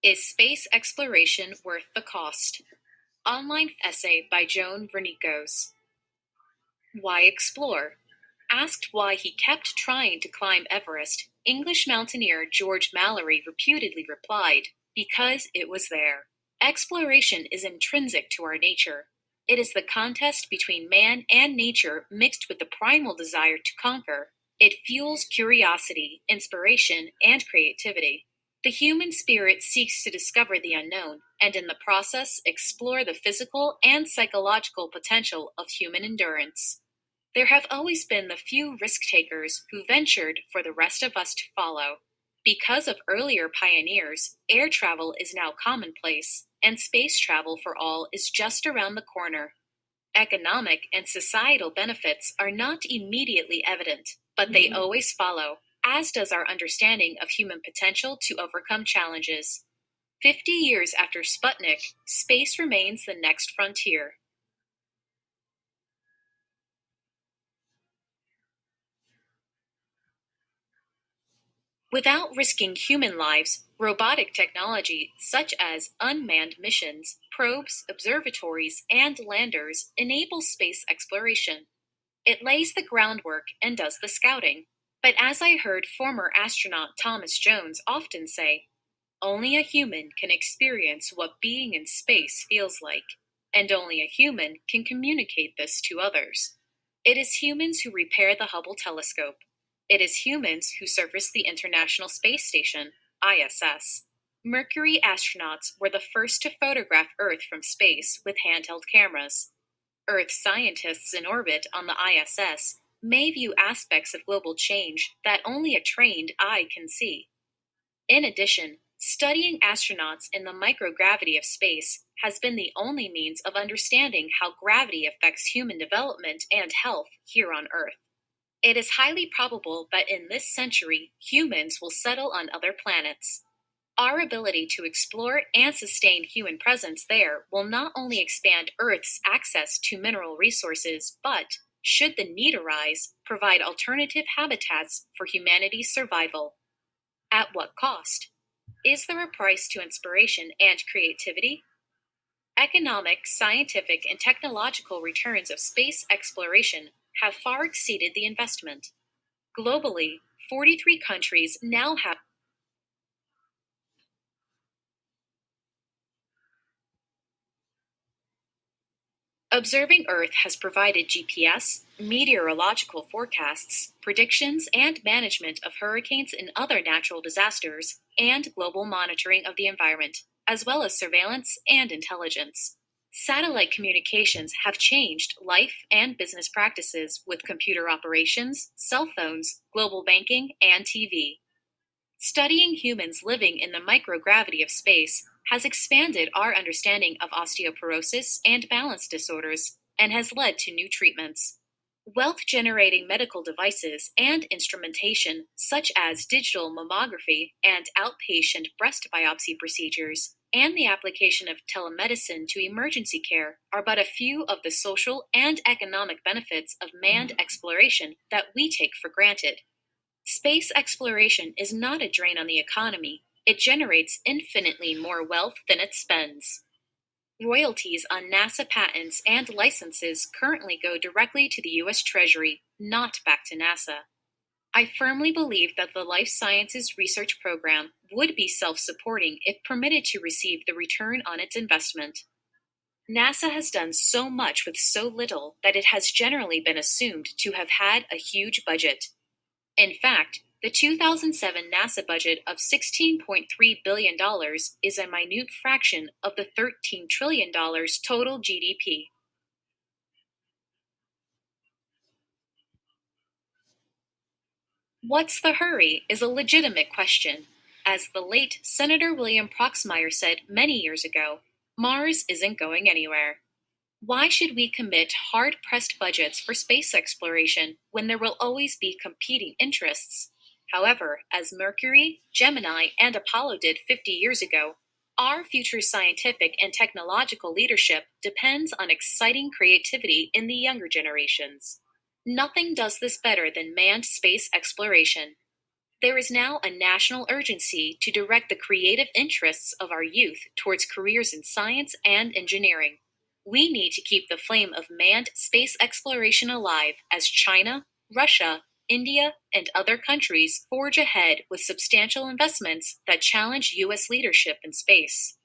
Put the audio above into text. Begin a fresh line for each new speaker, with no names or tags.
Is Space Exploration Worth the Cost? Online essay by Joan Vernikos. Why explore? Asked why he kept trying to climb Everest, English mountaineer George Mallory reputedly replied, because it was there. Exploration is intrinsic to our nature. It is the contest between man and nature mixed with the primal desire to conquer. It fuels curiosity, inspiration, and creativity. The human spirit seeks to discover the unknown, and in the process explore the physical and psychological potential of human endurance. There have always been the few risk takers who ventured for the rest of us to follow. Because of earlier pioneers, air travel is now commonplace, and space travel for all is just around the corner. Economic and societal benefits are not immediately evident, but they always follow, as does our understanding of human potential to overcome challenges. 50 years after Sputnik, space remains the next frontier. Without risking human lives, robotic technology such as unmanned missions, probes, observatories, and landers enables space exploration. It lays the groundwork and does the scouting. But as I heard former astronaut Thomas Jones often say, only a human can experience what being in space feels like, and only a human can communicate this to others. It is humans who repair the Hubble telescope. It is humans who service the International Space Station, ISS. Mercury astronauts were the first to photograph Earth from space with handheld cameras. Earth scientists in orbit on the ISS may view aspects of global change that only a trained eye can see. In addition, studying astronauts in the microgravity of space has been the only means of understanding how gravity affects human development and health here on Earth. It is highly probable that in this century, humans will settle on other planets. Our ability to explore and sustain human presence there will not only expand Earth's access to mineral resources, but, should the need arise, provide alternative habitats for humanity's survival. At what cost? Is there a price to inspiration and creativity? Economic, scientific, and technological returns of space exploration have far exceeded the investment. Globally, 43 countries now have. Observing Earth has provided GPS, meteorological forecasts, predictions, and management of hurricanes and other natural disasters, and global monitoring of the environment, as well as surveillance and intelligence. Satellite communications have changed life and business practices with computer operations, cell phones, global banking, and TV. Studying humans living in the microgravity of space has expanded our understanding of osteoporosis and balance disorders and has led to new treatments. Wealth generating medical devices and instrumentation, such as digital mammography and outpatient breast biopsy procedures, and the application of telemedicine to emergency care, are but a few of the social and economic benefits of manned exploration that we take for granted. Space exploration is not a drain on the economy, it generates infinitely more wealth than it spends. Royalties on NASA patents and licenses currently go directly to the US Treasury, not back to NASA. I firmly believe that the Life Sciences Research Program would be self supporting if permitted to receive the return on its investment. NASA has done so much with so little that it has generally been assumed to have had a huge budget. In fact, the 2007 NASA budget of $16.3 billion is a minute fraction of the $13 trillion total GDP. What's the hurry is a legitimate question. As the late Senator William Proxmire said many years ago, Mars isn't going anywhere. Why should we commit hard pressed budgets for space exploration when there will always be competing interests? However, as Mercury, Gemini, and Apollo did 50 years ago, our future scientific and technological leadership depends on exciting creativity in the younger generations. Nothing does this better than manned space exploration. There is now a national urgency to direct the creative interests of our youth towards careers in science and engineering. We need to keep the flame of manned space exploration alive as China, Russia, India, and other countries forge ahead with substantial investments that challenge U.S. leadership in space.